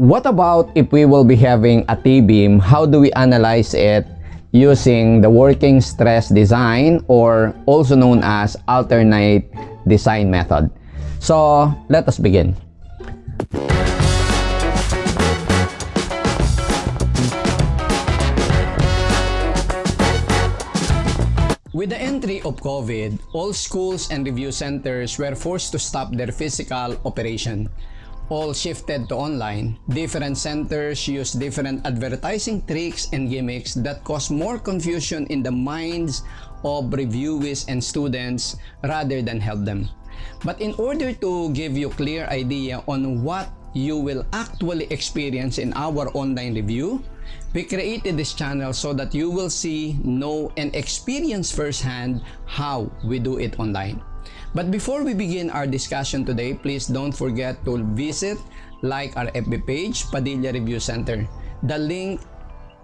What about if we will be having a T-beam? How do we analyze it using the working stress design, or also known as alternate design method? So let us begin. With the entry of COVID, all schools and review centers were forced to stop their physical operation. All shifted to online. Different centers use different advertising tricks and gimmicks that cause more confusion in the minds of reviewees and students rather than help them. But in order to give you clear idea on what you will actually experience in our online review, we created this channel so that you will see, know, and experience firsthand how we do it online. But before we begin our discussion today, please don't forget to visit, like our FB page, Padilla Review Center. The link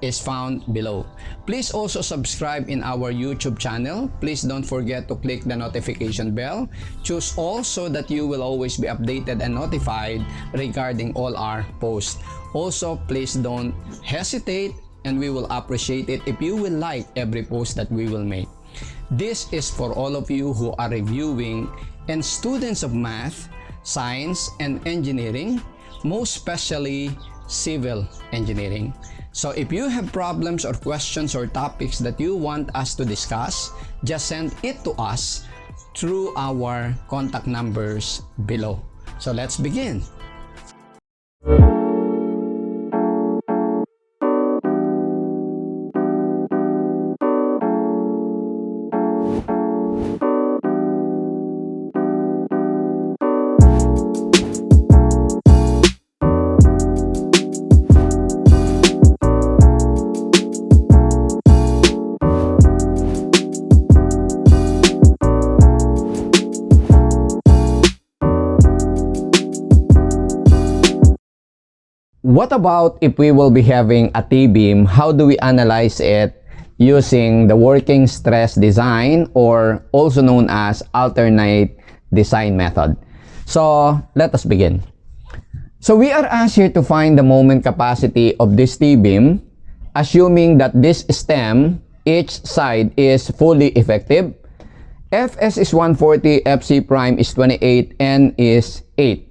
is found below. Please also subscribe in our YouTube channel. Please don't forget to click the notification bell. Choose all so that you will always be updated and notified regarding all our posts. Also, please don't hesitate, and we will appreciate it if you will like every post that we will make. This is for all of you who are reviewing and students of math, science, and engineering, most especially civil engineering. So if you have problems or questions or topics that you want us to discuss, just send it to us through our contact numbers below. So let's begin. What about if we will be having a T-beam? How do we analyze it using the working stress design, or also known as alternate design method? So let us begin. So we are asked here to find the moment capacity of this T-beam, assuming that this stem, each side is fully effective. Fs is 140, Fc prime is 28, N is 8.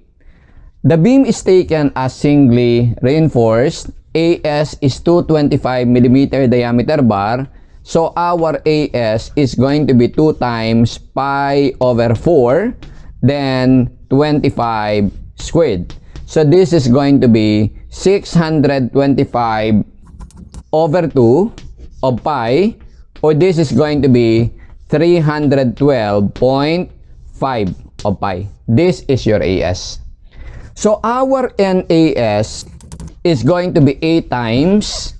The beam is taken as singly reinforced. AS is 225 mm diameter bar. So our AS is going to be 2 times pi over 4, then 25 squared. So this is going to be 625 over 2 of pi, or this is going to be 312.5 of pi. This is your AS. So our NAS is going to be 8 times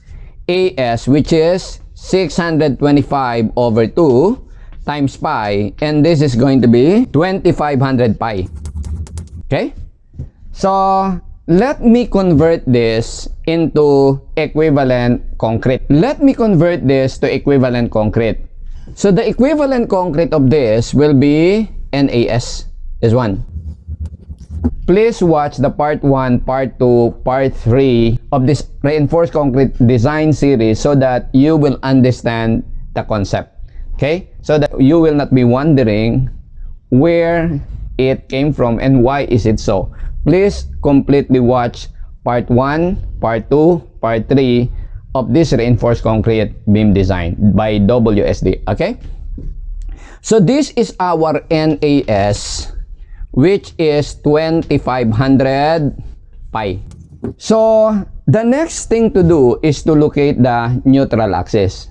AS, which is 625 over 2 times pi, and this is going to be 2500 pi. Okay? So let me convert this into equivalent concrete. Let me convert this to equivalent concrete. So the equivalent concrete of this will be NAS, this one. Please watch the part 1, part 2, part 3 of this reinforced concrete design series so that you will understand the concept. Okay? So that you will not be wondering where it came from and why is it so. Please completely watch part 1, part 2, part 3 of this reinforced concrete beam design by WSD. Okay? So this is our NAS, which is 2500 pi. So the next thing to do is to locate the neutral axis.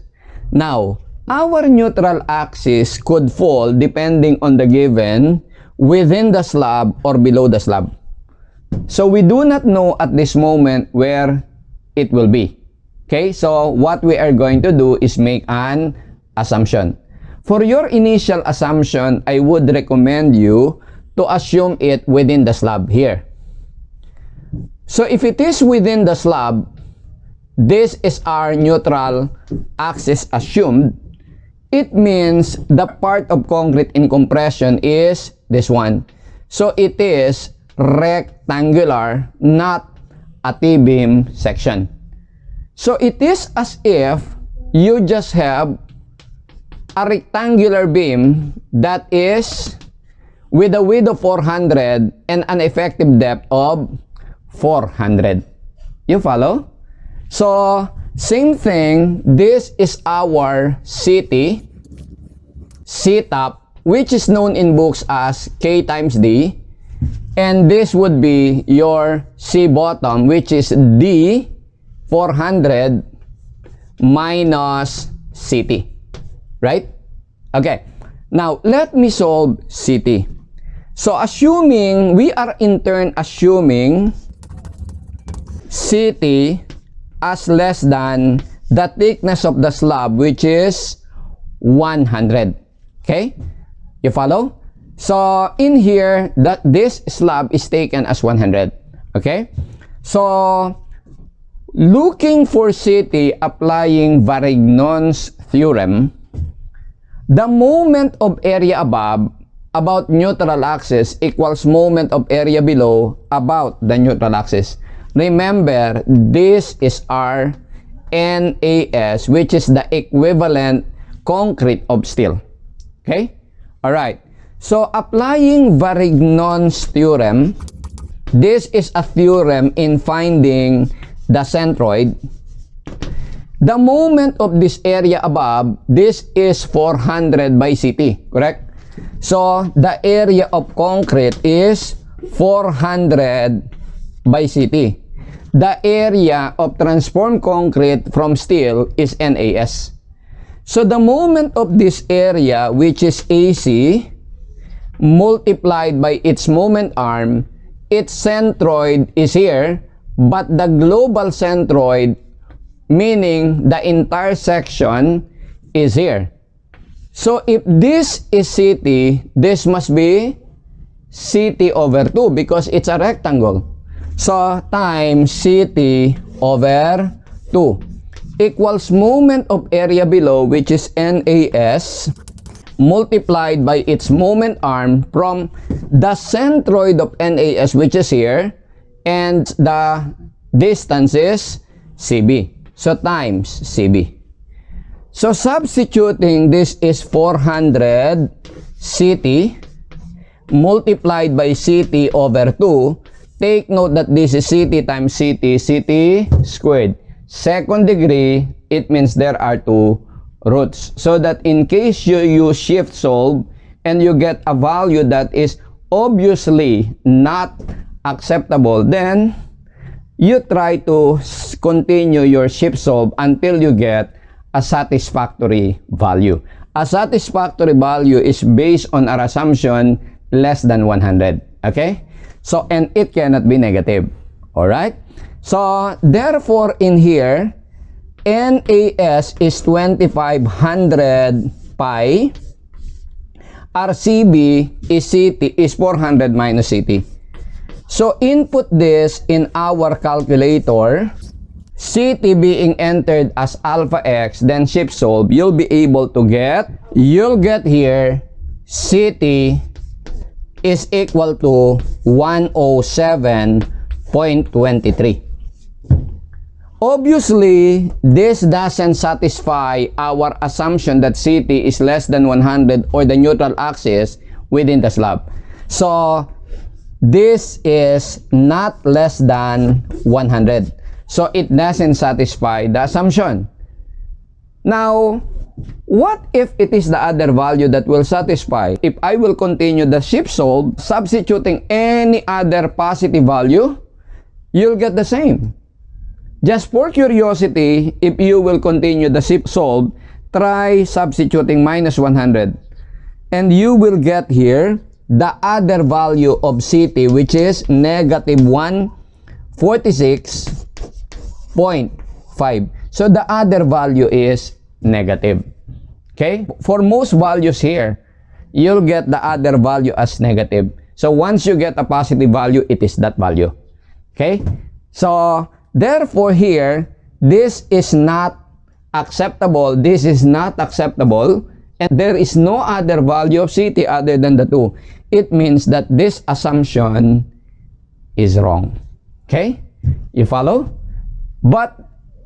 Now, our neutral axis could fall depending on the given within the slab or below the slab. So we do not know at this moment where it will be. Okay, so what we are going to do is make an assumption. For your initial assumption, I would recommend you to assume it within the slab here. So if it is within the slab, this is our neutral axis assumed. It means the part of concrete in compression is this one. So it is rectangular, not a T-beam section. So it is as if you just have a rectangular beam that is with a width of 400 and an effective depth of 400. You follow? So, same thing, this is our CT, C-top, which is known in books as K times D. And this would be your C-bottom, which is D 400 minus CT. Right? Okay. Now, let me solve CT. So, assuming, we are in turn assuming CT as less than the thickness of the slab, which is 100. Okay? You follow? So, in here, this slab is taken as 100. Okay? So, looking for CT, applying Varignon's theorem, the moment of area above about neutral axis equals moment of area below about the neutral axis. Remember, this is our NAS, which is the equivalent concrete of steel. Okay? Alright. So, applying Varignon's theorem, this is a theorem in finding the centroid. The moment of this area above, this is 400 by CT, correct? So, the area of concrete is 400 by CT. The area of transformed concrete from steel is NAS. So, the moment of this area, which is AC, multiplied by its moment arm, its centroid is here, but the global centroid, meaning the entire section, is here. So, if this is CT, this must be CT over 2 because it's a rectangle. So, times CT over 2 equals moment of area below, which is NAS, multiplied by its moment arm from the centroid of NAS, which is here, and the distance is CB. So, times CB. So, substituting, this is 400 CT multiplied by CT over 2. Take note that this is CT times CT, CT squared. Second degree, it means there are 2 roots. So that in case you use shift solve and you get a value that is obviously not acceptable, then you try to continue your shift solve until you get a satisfactory value. A satisfactory value is based on our assumption less than 100. Okay? So, and it cannot be negative. Alright? So, therefore, in here, NAS is 2500 pi. RCB is CT is 400 minus CT. So, input this in our calculator. CT being entered as alpha x, then shift solve, you'll be able to get, you'll get here, CT is equal to 107.23. Obviously, this doesn't satisfy our assumption that CT is less than 100 or the neutral axis within the slab. So, this is not less than 100. So, it doesn't satisfy the assumption. Now, what if it is the other value that will satisfy? If I will continue the shift solve, substituting any other positive value, you'll get the same. Just for curiosity, if you will continue the shift solve, try substituting minus 100. And you will get here the other value of CT, which is negative 146.5. So, the other value is negative. Okay? For most values here, you'll get the other value as negative. So, once you get a positive value, it is that value. Okay? So, therefore here, this is not acceptable. This is not acceptable. And there is no other value of CT other than the 2. It means that this assumption is wrong. Okay? You follow? But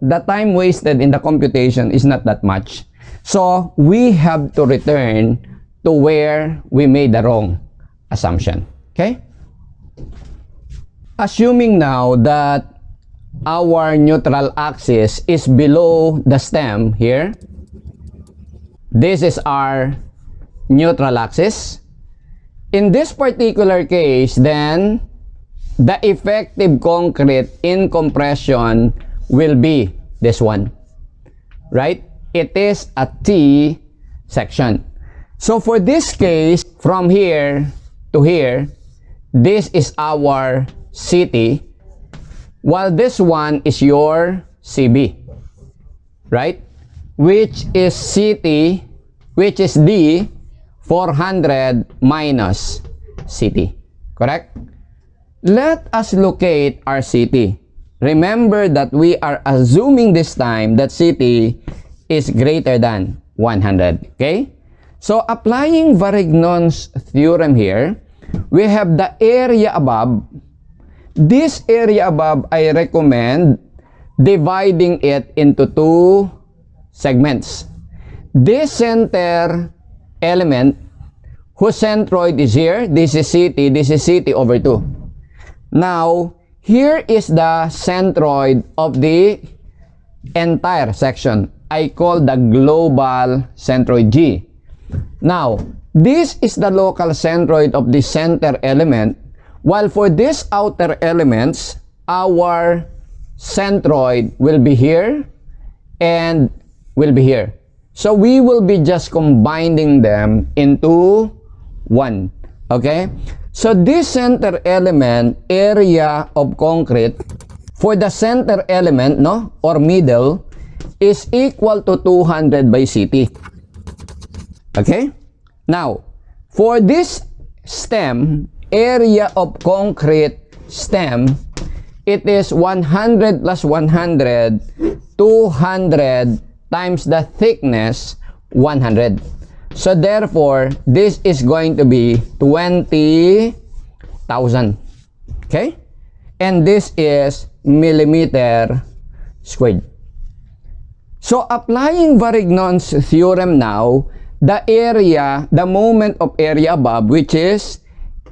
the time wasted in the computation is not that much. So we have to return to where we made the wrong assumption. Okay? Assuming now that our neutral axis is below the stem here, this is our neutral axis. In this particular case, then, the effective concrete in compression will be this one, right? It is a T section. So for this case, from here to here, this is our CT, while this one is your CB, right? Which is CT, which is D 400 minus CT, correct? Let us locate our CT. Remember that we are assuming this time that CT is greater than 100, okay? So applying Varignon's theorem here, we have the area above. This area above, I recommend dividing it into two segments. This center element, whose centroid is here, this is CT, this is CT over 2. Now, here is the centroid of the entire section. I call the global centroid G. Now, this is the local centroid of the center element, while for these outer elements, our centroid will be here and will be here. So we will be just combining them into one. Okay? So this center element, area of concrete, for the center element, no, or middle, is equal to 200 by CT. Okay? Now, for this stem, area of concrete stem, it is 100 plus 100, 200 times the thickness, 100. So therefore, this is going to be 20,000. Okay? And this is millimeter squared. So applying Varignon's theorem now, the area, the moment of area above, which is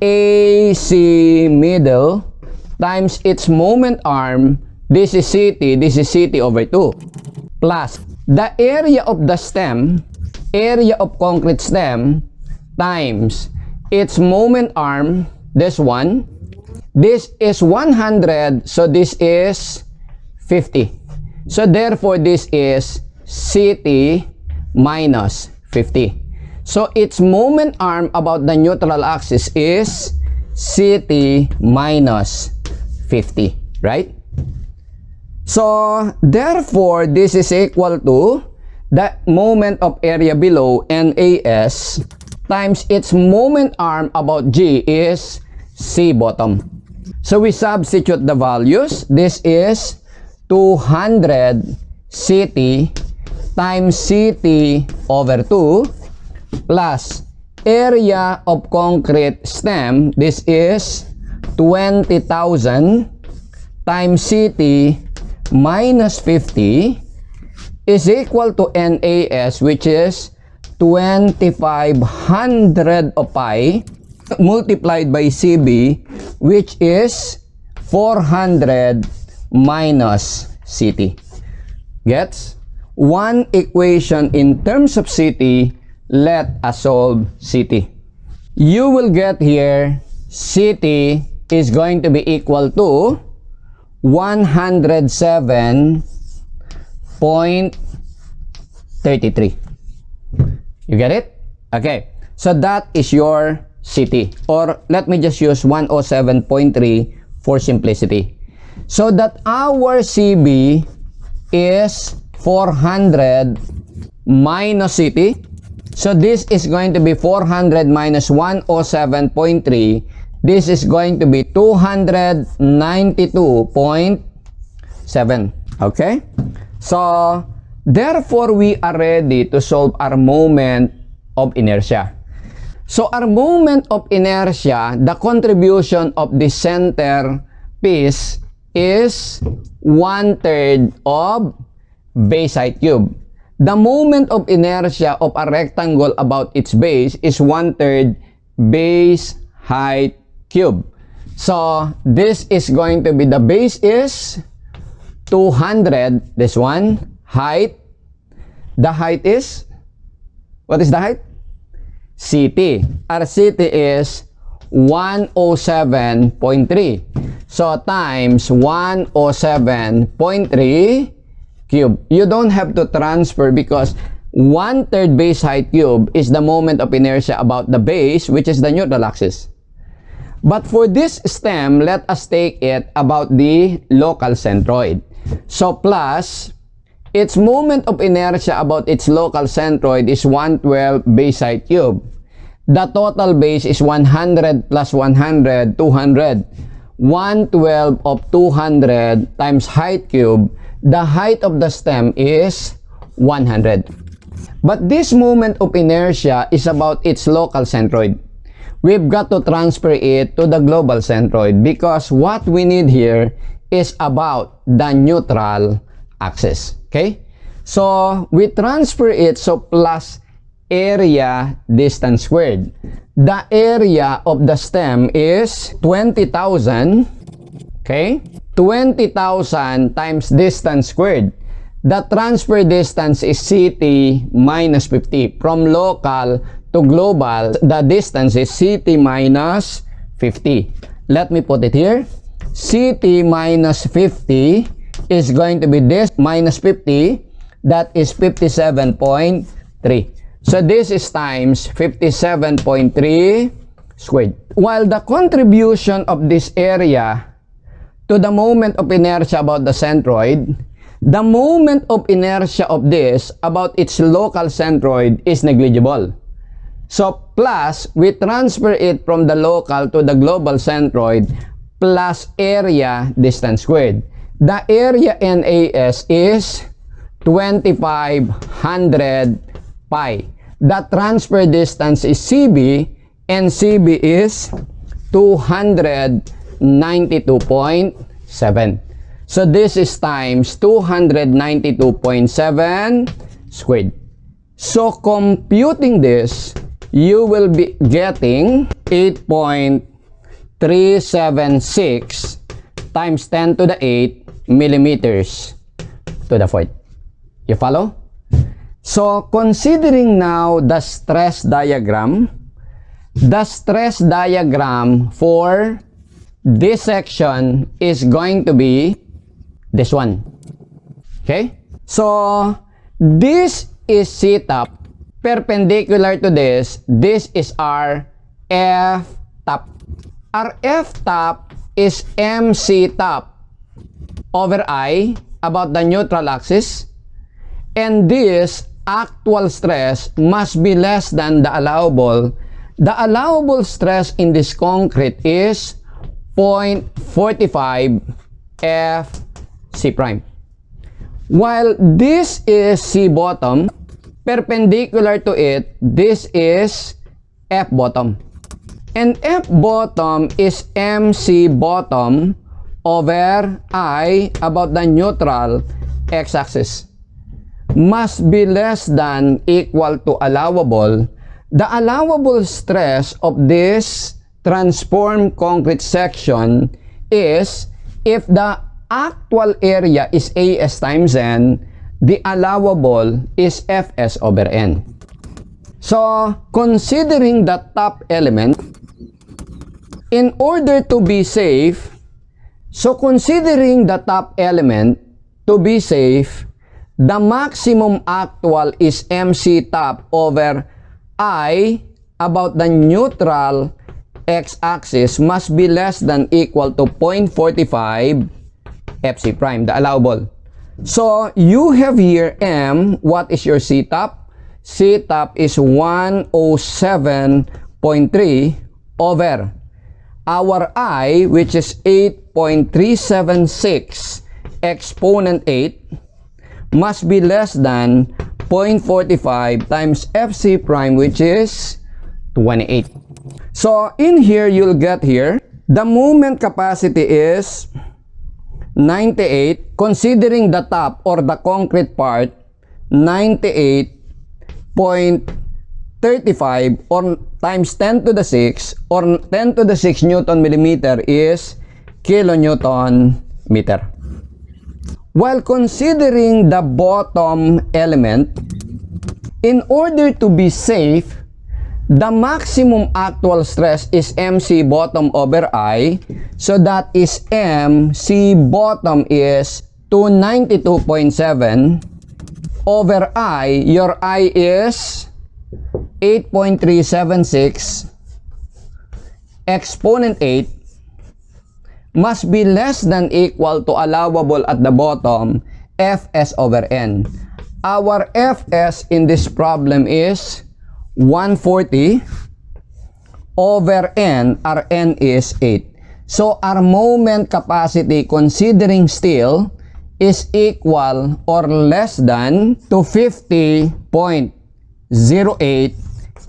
AC middle times its moment arm, this is CT, this is CT over 2, plus the area of the stem, area of concrete stem, times its moment arm, this one, this is 100, so this is 50. So therefore, this is CT minus 50. So its moment arm about the neutral axis is CT minus 50, right? So therefore, this is equal to the moment of area below, NAS, times its moment arm about G is C bottom. So we substitute the values. This is 200 CT times CT over 2 plus area of concrete stem, this is 20,000 times CT minus 50 is equal to NAS, which is 2,500 of pi multiplied by CB, which is 400 minus CT. Gets? One equation in terms of CT, let us solve CT. You will get here, CT is going to be equal to 107.33. You get it? Okay. So that is your CT. Or let me just use 107.3 for simplicity. So that our CB is 400 minus CT. So this is going to be 400 minus 107.3. This is going to be 292.7. Okay? So, therefore, we are ready to solve our moment of inertia. So, our moment of inertia, the contribution of the center piece is 1/3 of base height cube. The moment of inertia of a rectangle about its base is 1/3 base height cube. So, this is going to be, the base is 200, this one, height. The height is, what is the height? CT. Our CT is 107.3. So, times 107.3 cube. You don't have to transfer because 1/3 base height cube is the moment of inertia about the base, which is the neutral axis. But for this stem, let us take it about the local centroid. So, plus, its moment of inertia about its local centroid is 112 base height cube. The total base is 100 plus 100, 200. 112 of 200 times height cube, the height of the stem is 100. But this moment of inertia is about its local centroid. We've got to transfer it to the global centroid because what we need here is about the neutral axis. Okay? So, we transfer it, so plus area distance squared. The area of the stem is 20,000. Okay? 20,000 times distance squared. The transfer distance is CT minus 50. From local to global, the distance is CT minus 50. Let me put it here. CT minus 50 is going to be this minus 50. That is 57.3. So this is times 57.3 squared. While the contribution of this area to the moment of inertia about the centroid, the moment of inertia of this about its local centroid is negligible. So, plus, we transfer it from the local to the global centroid plus area distance squared. The area NAS is 2500 pi. The transfer distance is CB, and CB is 292.7. So, this is times 292.7 squared. So, computing this, you will be getting 8.376 times 10 to the 8 millimeters to the fourth. You follow? So, considering now the stress diagram for this section is going to be this one. Okay? So, this is C top. Perpendicular to this is our F top. Our F top is MC top over I about the neutral axis. And this actual stress must be less than the allowable. The allowable stress in this concrete is 0.45 FC prime. While this is C bottom, perpendicular to it, this is F bottom. And F bottom is MC bottom over I about the neutral x-axis. Must be less than equal to allowable. The allowable stress of this transformed concrete section is if the actual area is AS times N, the allowable is Fs over N. So, considering the top element, in order to be safe, the maximum actual is MC top over I about the neutral x-axis must be less than equal to 0.45 FC prime, the allowable. So, you have here M. What is your C top? C top is 107.3 over our I, which is 8.376 exponent 8, must be less than 0.45 times FC prime, which is 28. So, in here, you'll get here, the moment capacity is 98, considering the top or the concrete part, 98.35 or times 10 to the 6 or 10 to the 6 Newton millimeter is kilonewton meter. While considering the bottom element, in order to be safe, the maximum actual stress is MC bottom over I. So that is MC bottom is 292.7 over I. Your I is 8.376. Exponent 8 must be less than equal to allowable at the bottom, Fs over N. Our Fs in this problem is 140 over N. Our N is 8. So our moment capacity considering steel is equal or less than to 50.08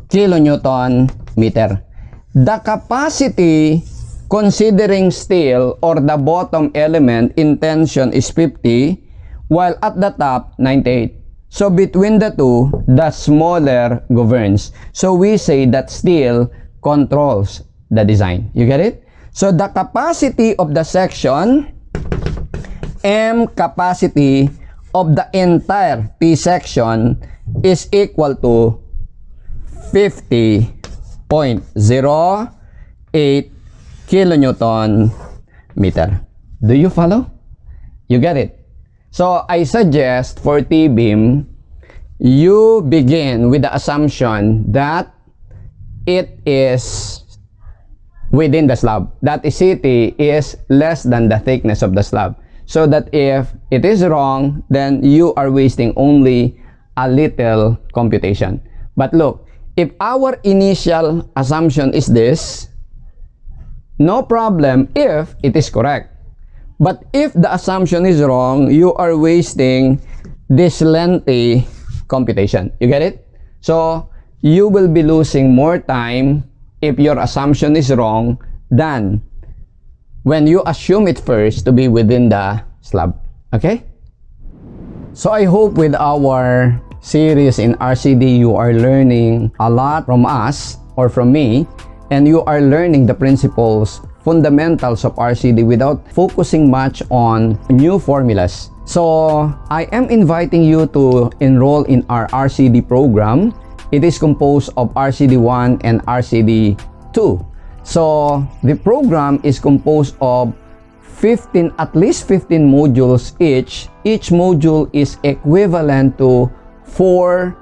kilonewton meter. The capacity considering steel or the bottom element in tension is 50, while at the top 98. So between the two, the smaller governs. So we say that steel controls the design. You get it? So the capacity of the section, M capacity of the entire P section is equal to 50.08 kilonewton meter. Do you follow? You get it? So I suggest for T-beam, you begin with the assumption that it is within the slab. That CT is less than the thickness of the slab. So that if it is wrong, then you are wasting only a little computation. But look, if our initial assumption is this, no problem if it is correct. But if the assumption is wrong, you are wasting this lengthy computation. You get it? So you will be losing more time if your assumption is wrong than when you assume it first to be within the slab. Okay? So I hope with our series in RCD, you are learning a lot from us or from me, and you are learning the principles, fundamentals of RCD without focusing much on new formulas. So I am inviting you to enroll in our RCD program. It is composed of RCD1 and RCD2. So the program is composed of at least 15 modules each. Each module is equivalent to 4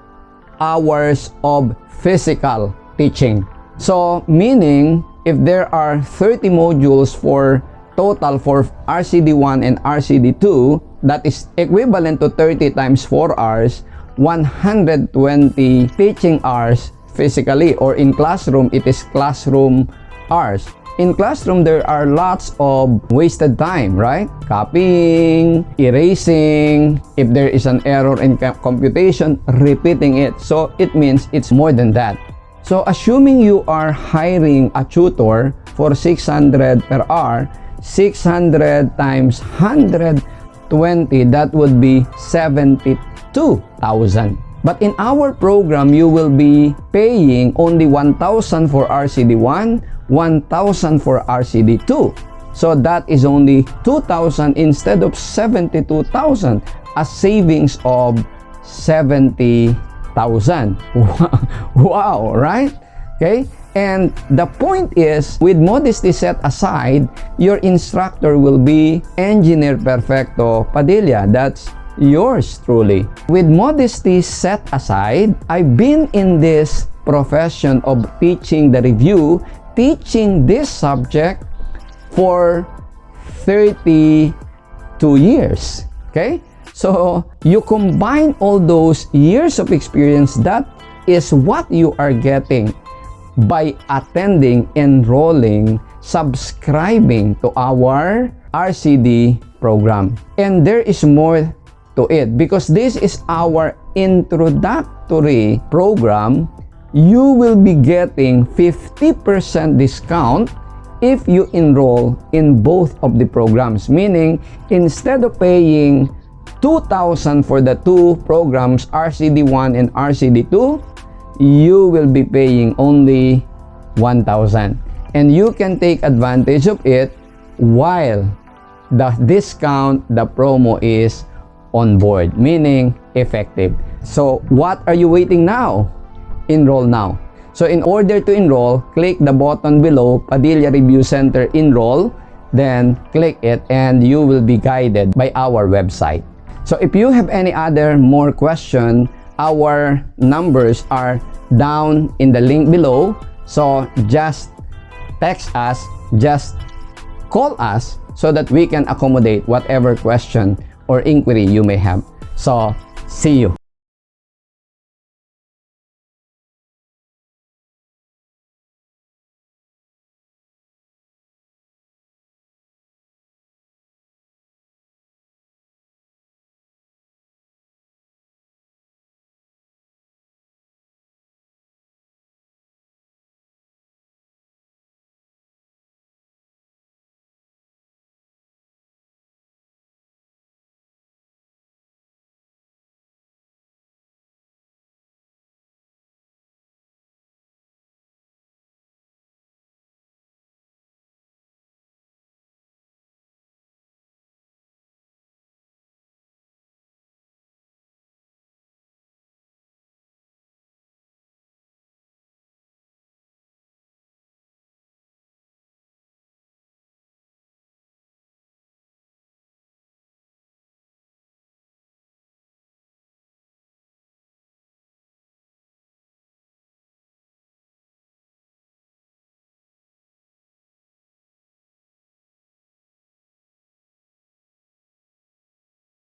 hours of physical teaching. So meaning if there are 30 modules for total for RCD1 and RCD2, that is equivalent to 30 times 4 hours, 120 teaching hours physically, or in classroom it is classroom hours. In classroom there are lots of wasted time, right? Copying, erasing, if there is an error in computation, repeating it. So it means it's more than that. So assuming you are hiring a tutor for 600 per hour, 600 times 120, that would be 72,000. But in our program, you will be paying only 1,000 for RCD1, 1,000 for RCD2. So that is only 2,000 instead of 72,000, a savings of 70,000. Wow, right? Okay? And the point is, with modesty set aside, your instructor will be Engineer Perfecto Padilla. That's yours truly. With modesty set aside, I've been in this profession of teaching the review, teaching this subject for 32 years. Okay? So, you combine all those years of experience, that is what you are getting by attending, enrolling, subscribing to our RCD program. And there is more to it because this is our introductory program. You will be getting 50% discount if you enroll in both of the programs, meaning instead of paying 2,000 for the two programs, RCD1 and RCD2, you will be paying only 1,000. And you can take advantage of it while the discount, the promo is on board, meaning effective. So what are you waiting now? Enroll now. So in order to enroll, click the button below, Padilla Review Center Enroll, then click it and you will be guided by our website. So if you have any other more question, our numbers are down in the link below. So just text us, just call us so that we can accommodate whatever question or inquiry you may have. So see you.